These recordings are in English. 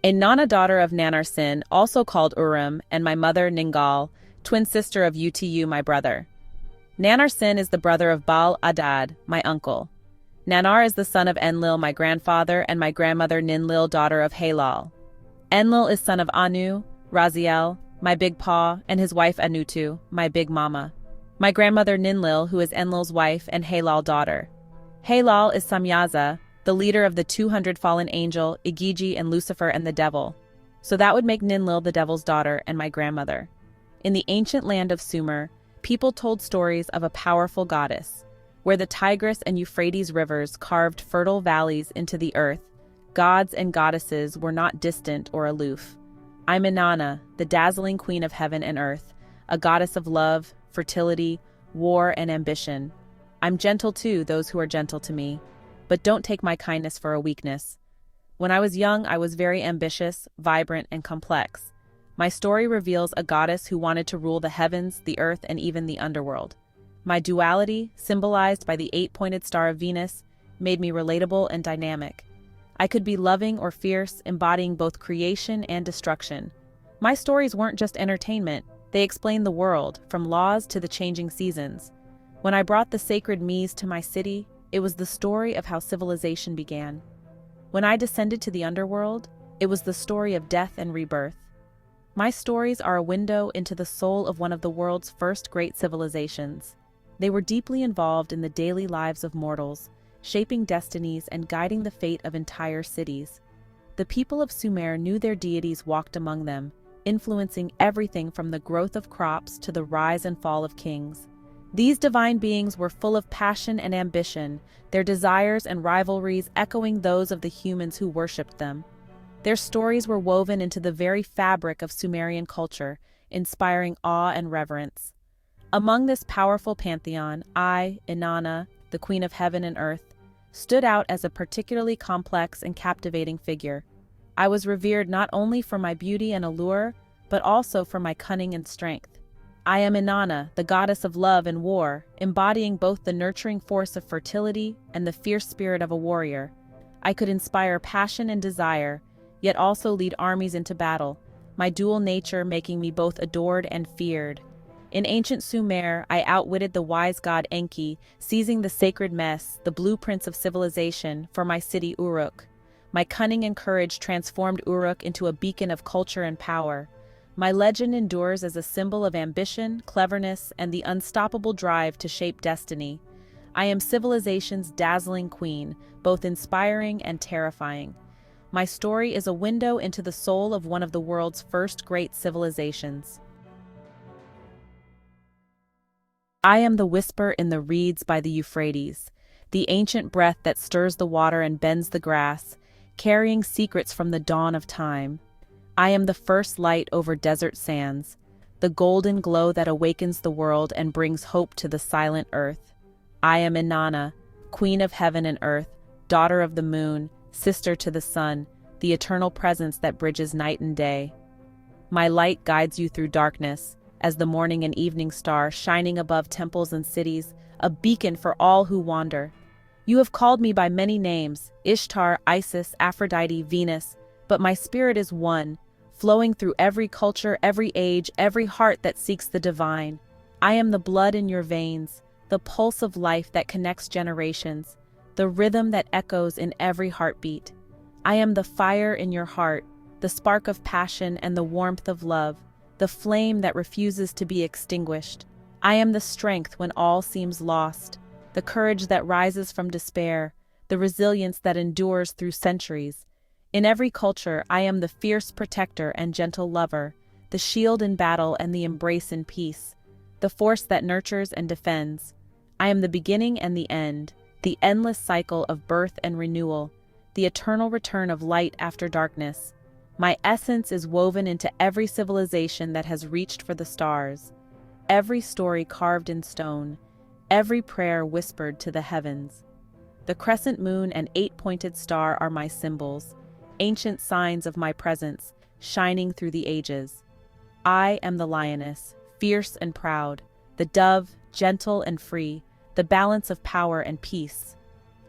Inanna, daughter of Nanarsin, also called Urim, and my mother Ningal, twin sister of Utu, my brother. Nanarsin is the brother of Baal Adad, my uncle. Nanar is the son of Enlil, my grandfather, and my grandmother Ninlil, daughter of Halal. Enlil is son of Anu, Raziel, my big paw, and his wife Anutu, my big mama. My grandmother Ninlil, who is Enlil's wife and Halal daughter. Halal is Samyaza, the leader of the 200 fallen angel, Igigi and Lucifer and the devil. So that would make Ninlil the devil's daughter and my grandmother. In the ancient land of Sumer, people told stories of a powerful goddess, where the Tigris and Euphrates rivers carved fertile valleys into the earth. Gods and goddesses were not distant or aloof. I'm Inanna, the dazzling queen of heaven and earth, a goddess of love, fertility, war, and ambition. I'm gentle to those who are gentle to me, but don't take my kindness for a weakness. When I was young, I was very ambitious, vibrant, and complex. My story reveals a goddess who wanted to rule the heavens, the earth, and even the underworld. My duality, symbolized by the 8-pointed star of Venus, made me relatable and dynamic. I could be loving or fierce, embodying both creation and destruction. My stories weren't just entertainment, they explained the world, from laws to the changing seasons. When I brought the sacred Mies to my city, it was the story of how civilization began. When I descended to the underworld, it was the story of death and rebirth. My stories are a window into the soul of one of the world's first great civilizations. They were deeply involved in the daily lives of mortals, shaping destinies and guiding the fate of entire cities. The people of Sumer knew their deities walked among them, influencing everything from the growth of crops to the rise and fall of kings. These divine beings were full of passion and ambition, their desires and rivalries echoing those of the humans who worshipped them. Their stories were woven into the very fabric of Sumerian culture, inspiring awe and reverence. Among this powerful pantheon, I, Inanna, the Queen of Heaven and Earth, stood out as a particularly complex and captivating figure. I was revered not only for my beauty and allure, but also for my cunning and strength. I am Inanna, the goddess of love and war, embodying both the nurturing force of fertility and the fierce spirit of a warrior. I could inspire passion and desire, yet also lead armies into battle, my dual nature making me both adored and feared. In ancient Sumer, I outwitted the wise god Enki, seizing the sacred mess, the blueprints of civilization, for my city Uruk. My cunning and courage transformed Uruk into a beacon of culture and power. My legend endures as a symbol of ambition, cleverness, and the unstoppable drive to shape destiny. I am civilization's dazzling queen, both inspiring and terrifying. My story is a window into the soul of one of the world's first great civilizations. I am the whisper in the reeds by the Euphrates, the ancient breath that stirs the water and bends the grass, carrying secrets from the dawn of time. I am the first light over desert sands, the golden glow that awakens the world and brings hope to the silent earth. I am Inanna, Queen of Heaven and Earth, daughter of the moon, sister to the sun, the eternal presence that bridges night and day. My light guides you through darkness, as the morning and evening star shining above temples and cities, a beacon for all who wander. You have called me by many names, Ishtar, Isis, Aphrodite, Venus, but my spirit is one, flowing through every culture, every age, every heart that seeks the divine. I am the blood in your veins, the pulse of life that connects generations, the rhythm that echoes in every heartbeat. I am the fire in your heart, the spark of passion and the warmth of love, the flame that refuses to be extinguished. I am the strength when all seems lost, the courage that rises from despair, the resilience that endures through centuries. In every culture, I am the fierce protector and gentle lover, the shield in battle and the embrace in peace, the force that nurtures and defends. I am the beginning and the end, the endless cycle of birth and renewal, the eternal return of light after darkness. My essence is woven into every civilization that has reached for the stars, every story carved in stone, every prayer whispered to the heavens. The crescent moon and 8-pointed star are my symbols, ancient signs of my presence, shining through the ages. I am the lioness, fierce and proud, the dove, gentle and free, the balance of power and peace.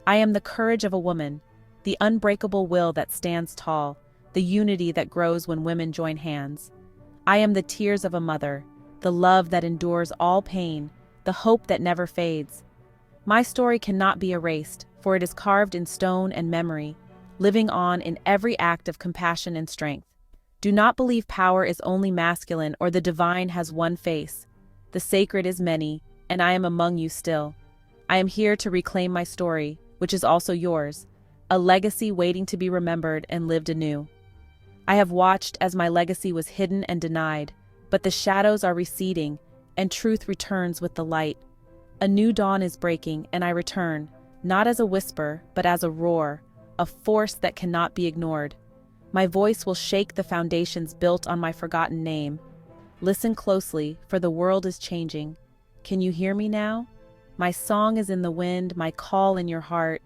I am the courage of a woman, the unbreakable will that stands tall, the the unity that grows when women join hands. I am the tears of a mother, the love that endures all pain, the hope that never fades. My story cannot be erased, for it is carved in stone and memory, living on in every act of compassion and strength. Do not believe power is only masculine or the divine has one face. The sacred is many, and I am among you still. I am here to reclaim my story, which is also yours, a legacy waiting to be remembered and lived anew. I have watched as my legacy was hidden and denied, but the shadows are receding, and truth returns with the light. A new dawn is breaking, and I return, not as a whisper, but as a roar, a force that cannot be ignored. My voice will shake the foundations built on my forgotten name. Listen closely, for the world is changing. Can you hear me now? My song is in the wind, my call in your heart.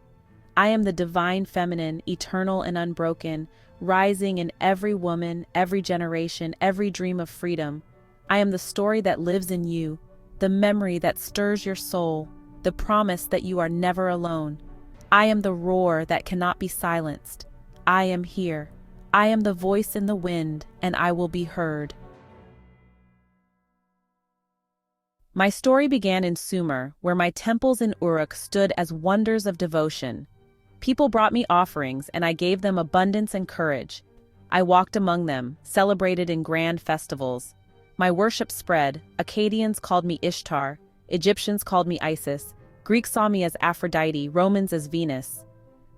I am the divine feminine, eternal and unbroken, rising in every woman, every generation, every dream of freedom. I am the story that lives in you, the memory that stirs your soul, the promise that you are never alone. I am the roar that cannot be silenced. I am here. I am the voice in the wind, and I will be heard. My story began in Sumer, where my temples in Uruk stood as wonders of devotion. People brought me offerings, and I gave them abundance and courage. I walked among them, celebrated in grand festivals. My worship spread. Akkadians called me Ishtar, Egyptians called me Isis, Greeks saw me as Aphrodite, Romans as Venus.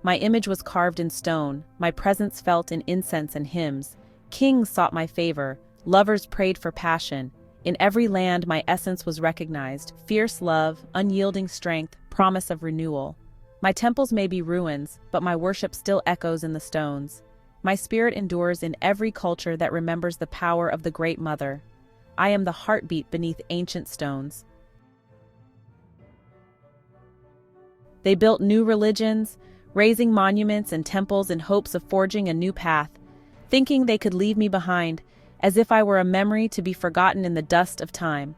My image was carved in stone, my presence felt in incense and hymns. Kings sought my favor, lovers prayed for passion. In every land my essence was recognized, fierce love, unyielding strength, promise of renewal. My temples may be ruins, but my worship still echoes in the stones. My spirit endures in every culture that remembers the power of the Great Mother. I am the heartbeat beneath ancient stones. They built new religions, raising monuments and temples in hopes of forging a new path, thinking they could leave me behind, as if I were a memory to be forgotten in the dust of time.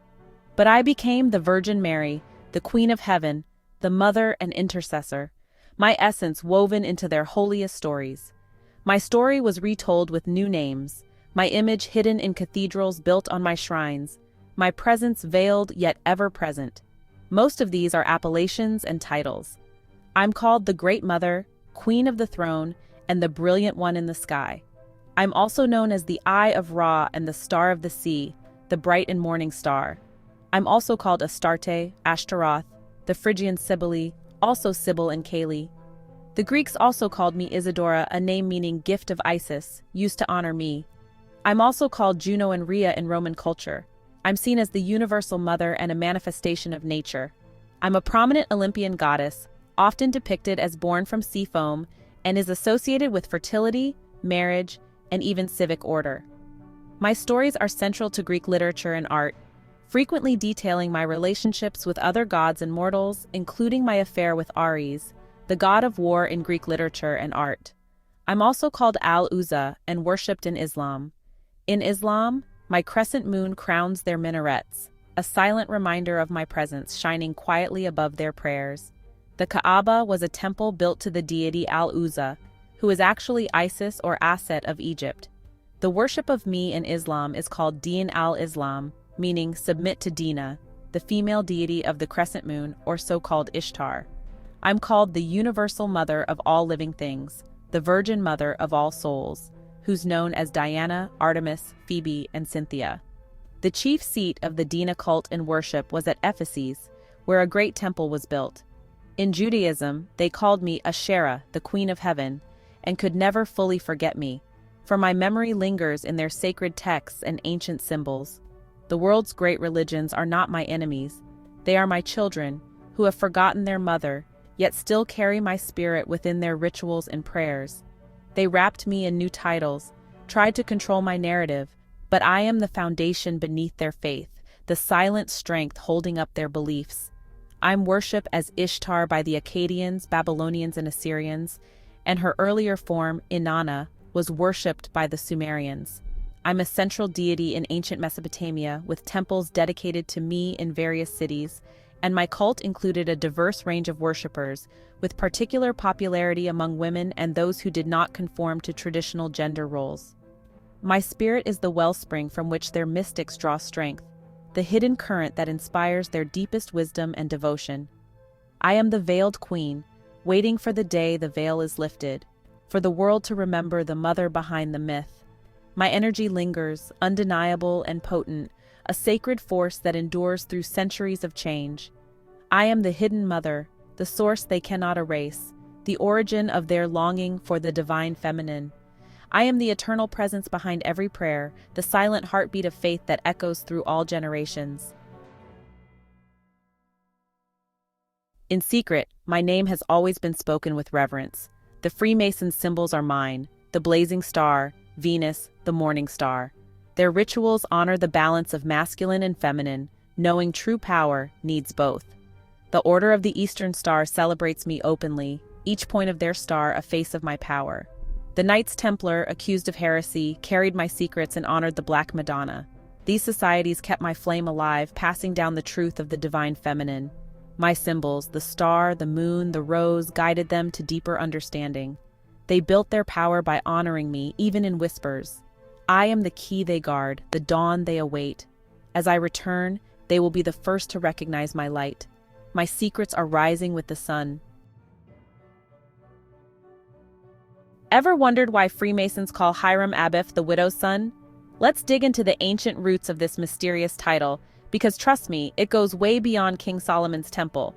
But I became the Virgin Mary, the Queen of Heaven, the Mother and Intercessor, my essence woven into their holiest stories. My story was retold with new names, my image hidden in cathedrals built on my shrines, my presence veiled yet ever present. Most of these are appellations and titles. I'm called the Great Mother, Queen of the Throne, and the Brilliant One in the Sky. I'm also known as the Eye of Ra and the Star of the Sea, the bright and morning star. I'm also called Astarte, Ashtaroth, the Phrygian Cybele, also Sybil and Kali. The Greeks also called me Isidora, a name meaning gift of Isis, used to honor me. I'm also called Juno and Rhea in Roman culture. I'm seen as the universal mother and a manifestation of nature. I'm a prominent Olympian goddess, often depicted as born from sea foam, and is associated with fertility, marriage, and even civic order. My stories are central to Greek literature and art, frequently detailing my relationships with other gods and mortals, including my affair with Ares, the god of war in Greek literature and art. I'm also called Al-Uzza and worshipped in Islam. In Islam, my crescent moon crowns their minarets, a silent reminder of my presence shining quietly above their prayers. The Kaaba was a temple built to the deity Al-Uzza, who is actually Isis or Aset of Egypt. The worship of me in Islam is called Din al-Islam, meaning submit to Dina, the female deity of the crescent moon, or so-called Ishtar. I'm called the universal mother of all living things, the virgin mother of all souls, who's known as Diana, Artemis, Phoebe, and Cynthia. The chief seat of the Dina cult and worship was at Ephesus, where a great temple was built. In Judaism, they called me Asherah, the Queen of Heaven, and could never fully forget me, for my memory lingers in their sacred texts and ancient symbols. The world's great religions are not my enemies. They are my children, who have forgotten their mother, yet still carry my spirit within their rituals and prayers. They wrapped me in new titles, tried to control my narrative, but I am the foundation beneath their faith, the silent strength holding up their beliefs. I'm worshipped as Ishtar by the Akkadians, Babylonians, and Assyrians, and her earlier form, Inanna, was worshipped by the Sumerians. I'm a central deity in ancient Mesopotamia, with temples dedicated to me in various cities, and my cult included a diverse range of worshippers, with particular popularity among women and those who did not conform to traditional gender roles. My spirit is the wellspring from which their mystics draw strength, the hidden current that inspires their deepest wisdom and devotion. I am the veiled queen, waiting for the day the veil is lifted, for the world to remember the mother behind the myth. My energy lingers, undeniable and potent, a sacred force that endures through centuries of change. I am the hidden mother, the source they cannot erase, the origin of their longing for the divine feminine. I am the eternal presence behind every prayer, the silent heartbeat of faith that echoes through all generations. In secret, my name has always been spoken with reverence. The Freemason symbols are mine, the blazing star, Venus, the morning star. Their rituals honor the balance of masculine and feminine, knowing true power needs both. The Order of the Eastern Star celebrates me openly, each point of their star a face of my power. The Knights Templar, accused of heresy, carried my secrets and honored the Black Madonna. These societies kept my flame alive, passing down the truth of the divine feminine. My symbols, the star, the moon, the rose, guided them to deeper understanding. They built their power by honoring me, even in whispers. I am the key they guard, the dawn they await. As I return, they will be the first to recognize my light. My secrets are rising with the sun. Ever wondered why Freemasons call Hiram Abiff the widow's son? Let's dig into the ancient roots of this mysterious title, because trust me, it goes way beyond King Solomon's temple.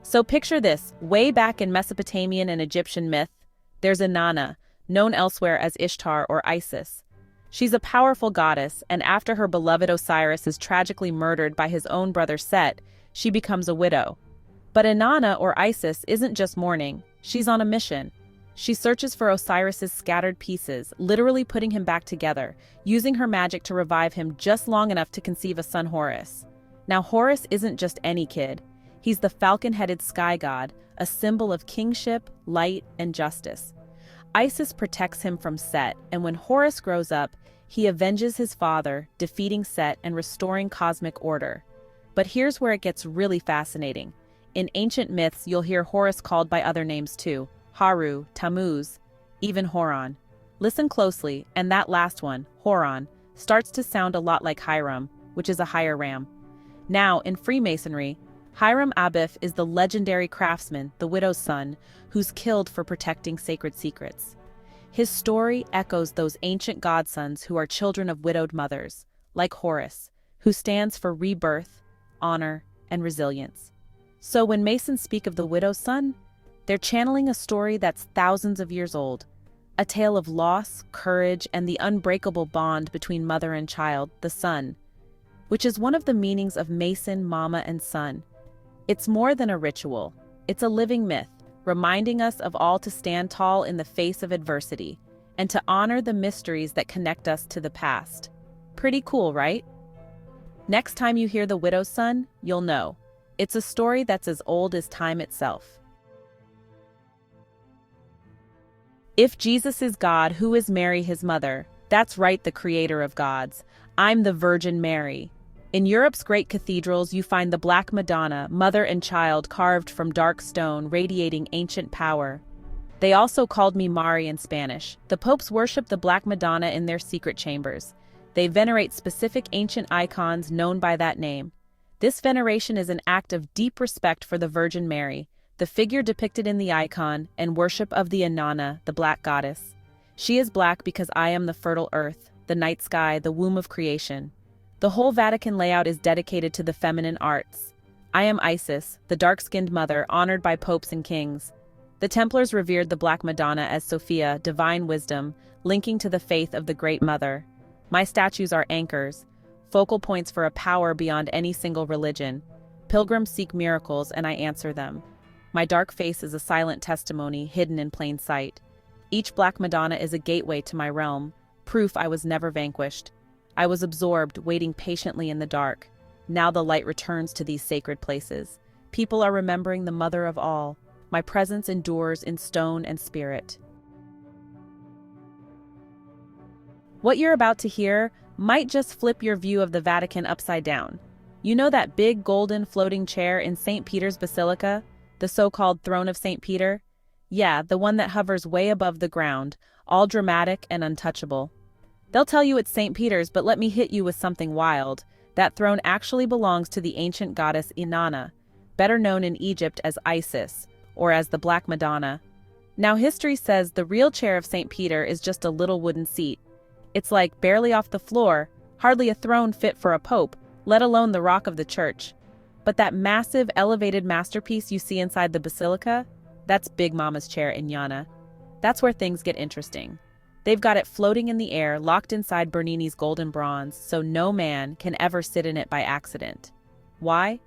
So picture this, way back in Mesopotamian and Egyptian myth, there's Inanna, known elsewhere as Ishtar or Isis. She's a powerful goddess, and after her beloved Osiris is tragically murdered by his own brother Set, she becomes a widow. But Inanna or Isis isn't just mourning, she's on a mission. She searches for Osiris's scattered pieces, literally putting him back together, using her magic to revive him just long enough to conceive a son Horus. Now Horus isn't just any kid. He's the falcon-headed sky god, a symbol of kingship, light, and justice. Isis protects him from Set, and when Horus grows up, he avenges his father, defeating Set and restoring cosmic order. But here's where it gets really fascinating. In ancient myths, you'll hear Horus called by other names too. Haru, Tammuz, even Horon. Listen closely, and that last one, Horon, starts to sound a lot like Hiram, which is a higher ram. Now, in Freemasonry, Hiram Abiff is the legendary craftsman, the widow's son, who's killed for protecting sacred secrets. His story echoes those ancient godsons who are children of widowed mothers, like Horus, who stands for rebirth, honor, and resilience. So when Masons speak of the widow's son, they're channeling a story that's thousands of years old, a tale of loss, courage, and the unbreakable bond between mother and child, the son, which is one of the meanings of Mason, mama, and son. It's more than a ritual. It's a living myth, reminding us of all to stand tall in the face of adversity, and to honor the mysteries that connect us to the past. Pretty cool, right? Next time you hear the widow's son, you'll know. It's a story that's as old as time itself. If Jesus is God, who is Mary his mother? That's right, the creator of gods. I'm the Virgin Mary. In Europe's great cathedrals, you find the Black Madonna, mother and child carved from dark stone, radiating ancient power. They also called me Mari in Spanish. The popes worship the Black Madonna in their secret chambers. They venerate specific ancient icons known by that name. This veneration is an act of deep respect for the Virgin Mary, the figure depicted in the icon, and worship of the Inanna, the black goddess. She is black because I am the fertile earth, the night sky, the womb of creation. The whole Vatican layout is dedicated to the feminine arts. I am Isis, the dark-skinned mother, honored by popes and kings. The Templars revered the Black Madonna as Sophia, divine wisdom, linking to the faith of the Great Mother. My statues are anchors, focal points for a power beyond any single religion. Pilgrims seek miracles, and I answer them. My dark face is a silent testimony, hidden in plain sight. Each Black Madonna is a gateway to my realm, proof I was never vanquished. I was absorbed, waiting patiently in the dark. Now the light returns to these sacred places. People are remembering the mother of all. My presence endures in stone and spirit. What you're about to hear might just flip your view of the Vatican upside down. You know that big golden floating chair in St. Peter's Basilica? The so-called Throne of St. Peter? Yeah, the one that hovers way above the ground, all dramatic and untouchable. They'll tell you it's St. Peter's, but let me hit you with something wild. That throne actually belongs to the ancient goddess Inanna, better known in Egypt as Isis, or as the Black Madonna. Now history says the real chair of St. Peter is just a little wooden seat. It's like barely off the floor, hardly a throne fit for a pope, let alone the rock of the church. But that massive elevated masterpiece you see inside the basilica, that's Big Mama's chair Inanna. That's where things get interesting. They've got it floating in the air, locked inside Bernini's golden bronze, so no man can ever sit in it by accident. Why?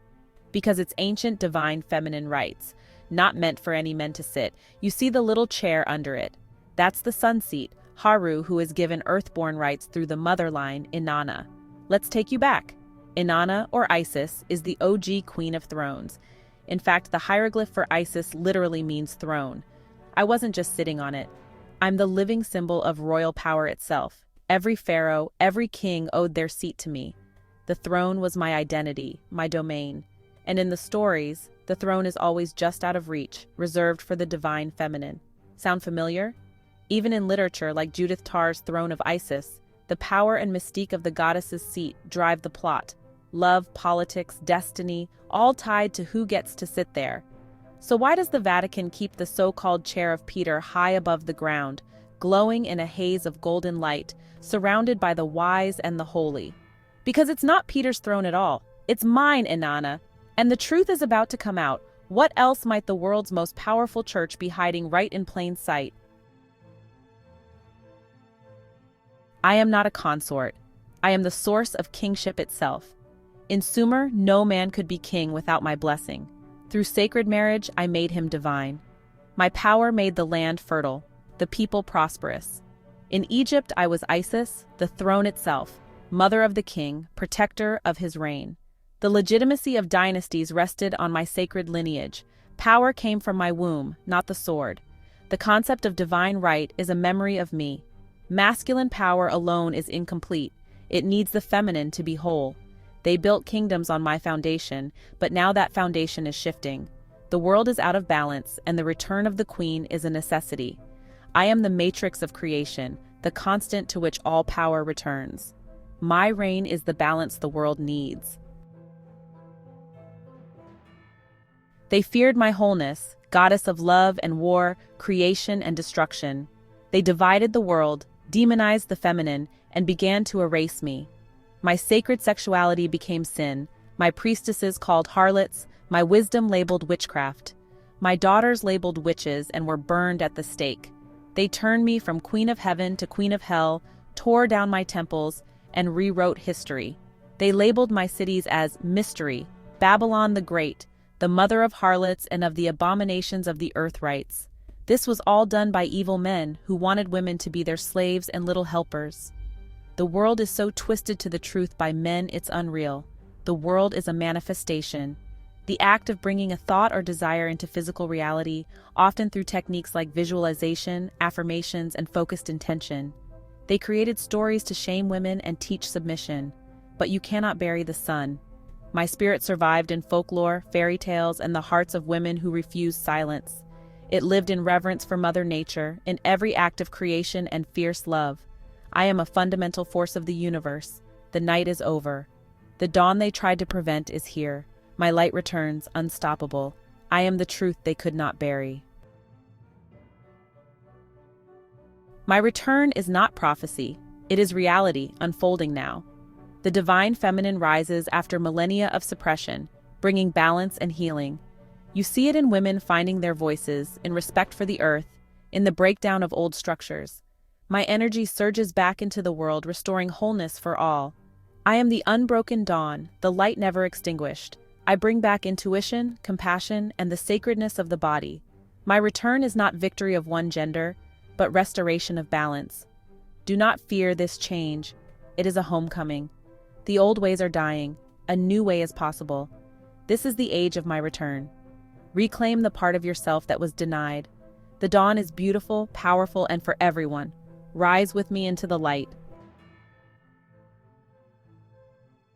Because it's ancient divine feminine rights, not meant for any men to sit. You see the little chair under it. That's the sun seat, Haru, who is given earthborn rights through the mother line, Inanna. Let's take you back. Inanna, or Isis, is the OG Queen of Thrones. In fact, the hieroglyph for Isis literally means throne. I wasn't just sitting on it. I'm the living symbol of royal power itself. Every pharaoh, every king owed their seat to me. The throne was my identity, my domain. And in the stories, the throne is always just out of reach, reserved for the divine feminine. Sound familiar? Even in literature like Judith Tarr's Throne of Isis, the power and mystique of the goddess's seat drive the plot. Love, politics, destiny, all tied to who gets to sit there. So why does the Vatican keep the so-called chair of Peter high above the ground, glowing in a haze of golden light, surrounded by the wise and the holy? Because it's not Peter's throne at all. It's mine, Inanna. And the truth is about to come out. What else might the world's most powerful church be hiding right in plain sight? I am not a consort. I am the source of kingship itself. In Sumer, no man could be king without my blessing. Through sacred marriage, I made him divine. My power made the land fertile, the people prosperous. In Egypt, I was Isis, the throne itself, mother of the king, protector of his reign. The legitimacy of dynasties rested on my sacred lineage. Power came from my womb, not the sword. The concept of divine right is a memory of me. Masculine power alone is incomplete. It needs the feminine to be whole. They built kingdoms on my foundation, but now that foundation is shifting. The world is out of balance, and the return of the queen is a necessity. I am the matrix of creation, the constant to which all power returns. My reign is the balance the world needs. They feared my wholeness, goddess of love and war, creation and destruction. They divided the world, demonized the feminine, and began to erase me. My sacred sexuality became sin, my priestesses called harlots, my wisdom labeled witchcraft. My daughters labeled witches and were burned at the stake. They turned me from queen of heaven to queen of hell, tore down my temples, and rewrote history. They labeled my cities as mystery, Babylon the Great, the mother of harlots and of the abominations of the earth rites. This was all done by evil men who wanted women to be their slaves and little helpers. The world is so twisted to the truth by men it's unreal. The world is a manifestation. The act of bringing a thought or desire into physical reality, often through techniques like visualization, affirmations, and focused intention. They created stories to shame women and teach submission. But you cannot bury the sun. My spirit survived in folklore, fairy tales, and the hearts of women who refused silence. It lived in reverence for Mother Nature, in every act of creation and fierce love. I am a fundamental force of the universe. The night is over. The dawn they tried to prevent is here. My light returns, unstoppable. I am the truth they could not bury. My return is not prophecy. It is reality, unfolding now. The divine feminine rises after millennia of suppression, bringing balance and healing. You see it in women finding their voices, in respect for the earth, in the breakdown of old structures. My energy surges back into the world, restoring wholeness for all. I am the unbroken dawn, the light never extinguished. I bring back intuition, compassion, and the sacredness of the body. My return is not victory of one gender, but restoration of balance. Do not fear this change. It is a homecoming. The old ways are dying. A new way is possible. This is the age of my return. Reclaim the part of yourself that was denied. The dawn is beautiful, powerful, and for everyone. Rise with me into the light.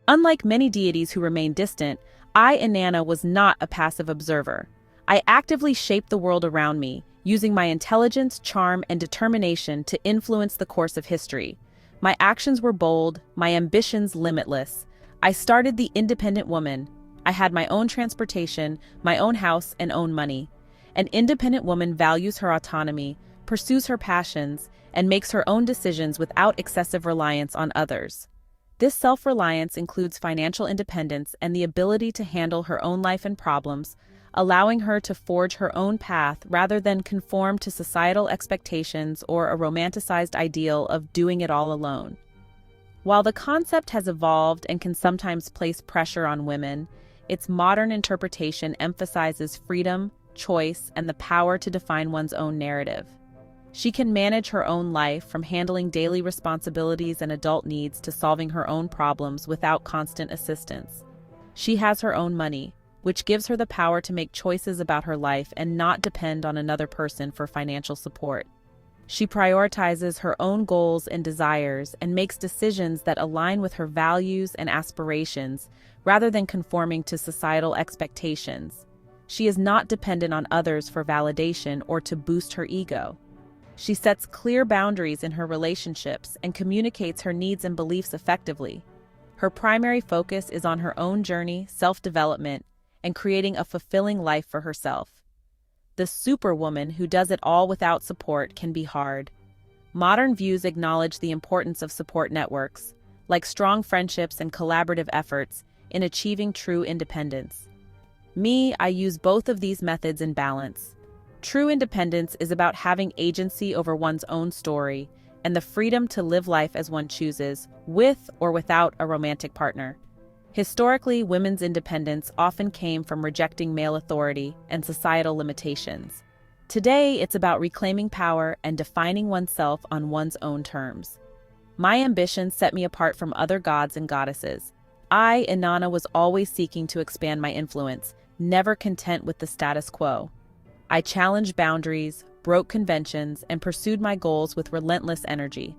Unlike many deities who remain distant, I, Inanna, was not a passive observer. I actively shaped the world around me, using my intelligence, charm, and determination to influence the course of history. My actions were bold, my ambitions limitless. I started the independent woman. I had my own transportation, my own house, and own money. An independent woman values her autonomy, pursues her passions, and makes her own decisions without excessive reliance on others. This self-reliance includes financial independence and the ability to handle her own life and problems, allowing her to forge her own path rather than conform to societal expectations or a romanticized ideal of doing it all alone. While the concept has evolved and can sometimes place pressure on women, its modern interpretation emphasizes freedom, choice, and the power to define one's own narrative. She can manage her own life, from handling daily responsibilities and adult needs to solving her own problems without constant assistance. She has her own money, which gives her the power to make choices about her life and not depend on another person for financial support. She prioritizes her own goals and desires and makes decisions that align with her values and aspirations rather than conforming to societal expectations. She is not dependent on others for validation or to boost her ego. She sets clear boundaries in her relationships and communicates her needs and beliefs effectively. Her primary focus is on her own journey, self-development, and creating a fulfilling life for herself. The superwoman who does it all without support can be hard. Modern views acknowledge the importance of support networks, like strong friendships and collaborative efforts, in achieving true independence. I use both of these methods in balance. True independence is about having agency over one's own story and the freedom to live life as one chooses, with or without a romantic partner. Historically, women's independence often came from rejecting male authority and societal limitations. Today, it's about reclaiming power and defining oneself on one's own terms. My ambitions set me apart from other gods and goddesses. I, Inanna, was always seeking to expand my influence, never content with the status quo. I challenged boundaries, broke conventions, and pursued my goals with relentless energy.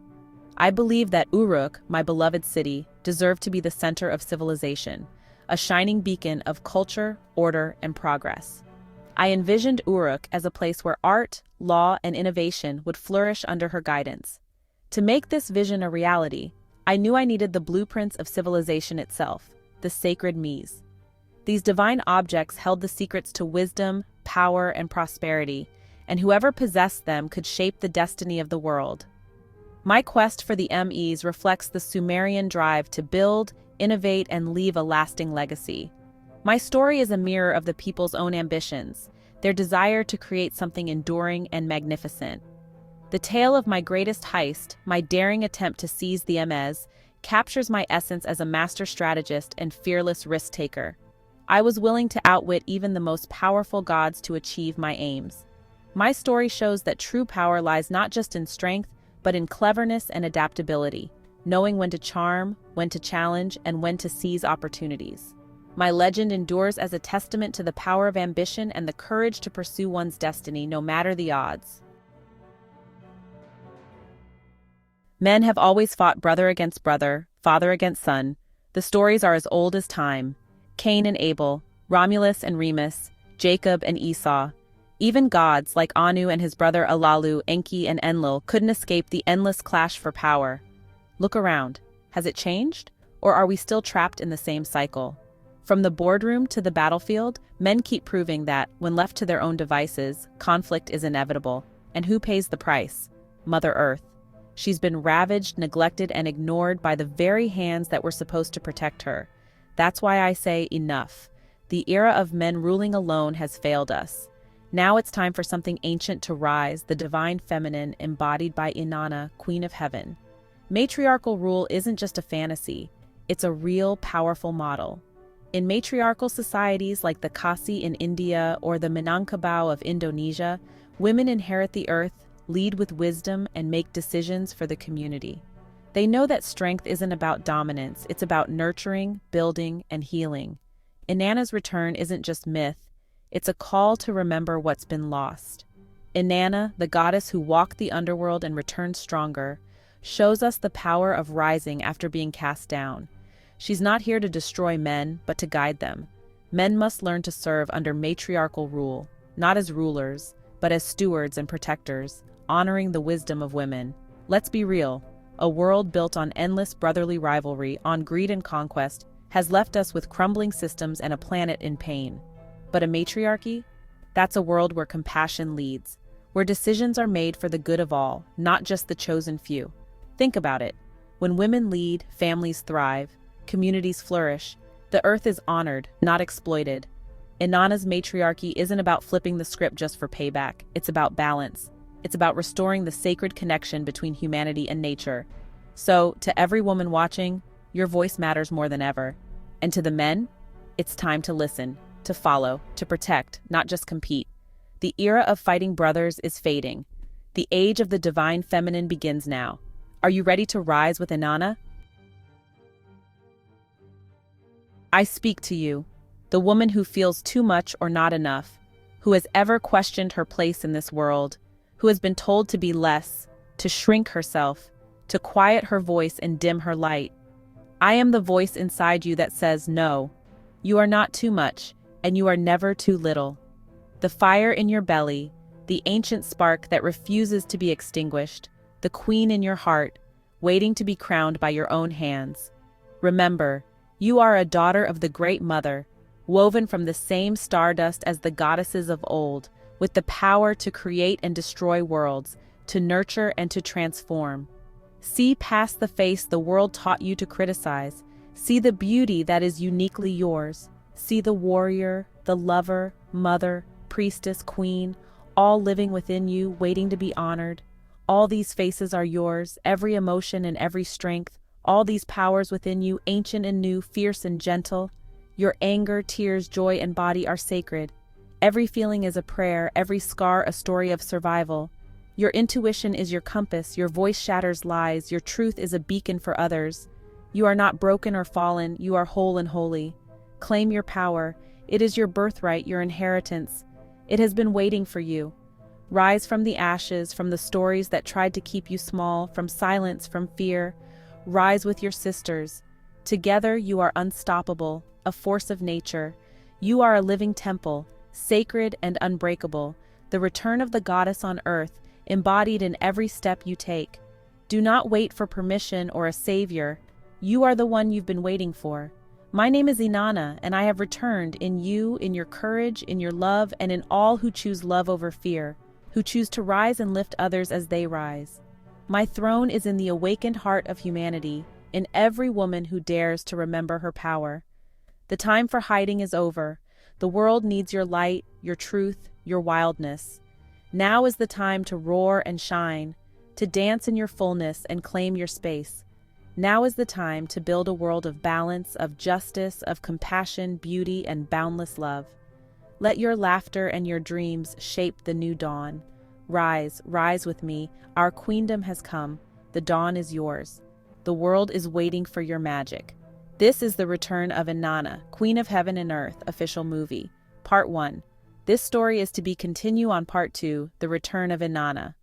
I believed that Uruk, my beloved city, deserved to be the center of civilization, a shining beacon of culture, order, and progress. I envisioned Uruk as a place where art, law, and innovation would flourish under her guidance. To make this vision a reality, I knew I needed the blueprints of civilization itself, the sacred Mies. These divine objects held the secrets to wisdom, power, and prosperity, and whoever possessed them could shape the destiny of the world. My quest for the Mies reflects the Sumerian drive to build, innovate, and leave a lasting legacy. My story is a mirror of the people's own ambitions, their desire to create something enduring and magnificent. The tale of my greatest heist, my daring attempt to seize the Mies, captures my essence as a master strategist and fearless risk-taker. I was willing to outwit even the most powerful gods to achieve my aims. My story shows that true power lies not just in strength, but in cleverness and adaptability, knowing when to charm, when to challenge, and when to seize opportunities. My legend endures as a testament to the power of ambition and the courage to pursue one's destiny no matter the odds. Men have always fought brother against brother, father against son. The stories are as old as time. Cain and Abel, Romulus and Remus, Jacob and Esau. Even gods like Anu and his brother Alalu, Enki, and Enlil couldn't escape the endless clash for power. Look around. Has it changed? Or are we still trapped in the same cycle? From the boardroom to the battlefield, men keep proving that, when left to their own devices, conflict is inevitable. And who pays the price? Mother Earth. She's been ravaged, neglected, and ignored by the very hands that were supposed to protect her. That's why I say enough. The era of men ruling alone has failed us. Now it's time for something ancient to rise, the divine feminine embodied by Inanna, Queen of Heaven. Matriarchal rule isn't just a fantasy, it's a real, powerful model. In matriarchal societies like the Khasi in India or the Minangkabau of Indonesia, women inherit the earth, lead with wisdom, and make decisions for the community. They know that strength isn't about dominance, it's about nurturing, building, and healing. Inanna's return isn't just myth, it's a call to remember what's been lost. Inanna, the goddess who walked the underworld and returned stronger, shows us the power of rising after being cast down. She's not here to destroy men, but to guide them. Men must learn to serve under matriarchal rule, not as rulers, but as stewards and protectors, honoring the wisdom of women. Let's be real. A world built on endless brotherly rivalry, on greed and conquest, has left us with crumbling systems and a planet in pain. But a matriarchy? That's a world where compassion leads, where decisions are made for the good of all, not just the chosen few. Think about it. When women lead, families thrive, communities flourish. The earth is honored, not exploited. Inanna's matriarchy isn't about flipping the script just for payback. It's about balance. It's about restoring the sacred connection between humanity and nature. So, to every woman watching, your voice matters more than ever. And to the men, it's time to listen, to follow, to protect, not just compete. The era of fighting brothers is fading. The age of the divine feminine begins now. Are you ready to rise with Inanna? I speak to you, the woman who feels too much or not enough, who has ever questioned her place in this world, who has been told to be less, to shrink herself, to quiet her voice and dim her light. I am the voice inside you that says no. You are not too much, and you are never too little. The fire in your belly, the ancient spark that refuses to be extinguished, the queen in your heart, waiting to be crowned by your own hands. Remember, you are a daughter of the Great Mother, woven from the same stardust as the goddesses of old, with the power to create and destroy worlds, to nurture and to transform. See past the face the world taught you to criticize. See the beauty that is uniquely yours. See the warrior, the lover, mother, priestess, queen, all living within you, waiting to be honored. All these faces are yours, every emotion and every strength. All these powers within you, ancient and new, fierce and gentle. Your anger, tears, joy, and body are sacred. Every feeling is a prayer, every scar a story of survival. Your intuition is your compass, your voice shatters lies, your truth is a beacon for others. You are not broken or fallen, you are whole and holy. Claim your power. It is your birthright, your inheritance. It has been waiting for you. Rise from the ashes, from the stories that tried to keep you small, from silence, from fear. Rise with your sisters. Together you are unstoppable, a force of nature. You are a living temple, sacred and unbreakable, the return of the goddess on earth, embodied in every step you take. Do not wait for permission or a savior. You are the one you've been waiting for. My name is Inanna, and I have returned in you, in your courage, in your love, and in all who choose love over fear, who choose to rise and lift others as they rise. My throne is in the awakened heart of humanity, in every woman who dares to remember her power. The time for hiding is over. The world needs your light, your truth, your wildness. Now is the time to roar and shine, to dance in your fullness and claim your space. Now is the time to build a world of balance, of justice, of compassion, beauty, and boundless love. Let your laughter and your dreams shape the new dawn. Rise, rise with me. Our queendom has come. The dawn is yours. The world is waiting for your magic. This is the return of Inanna, Queen of Heaven and Earth, official movie. Part 1. This story is to be continued on Part 2, The Return of Inanna.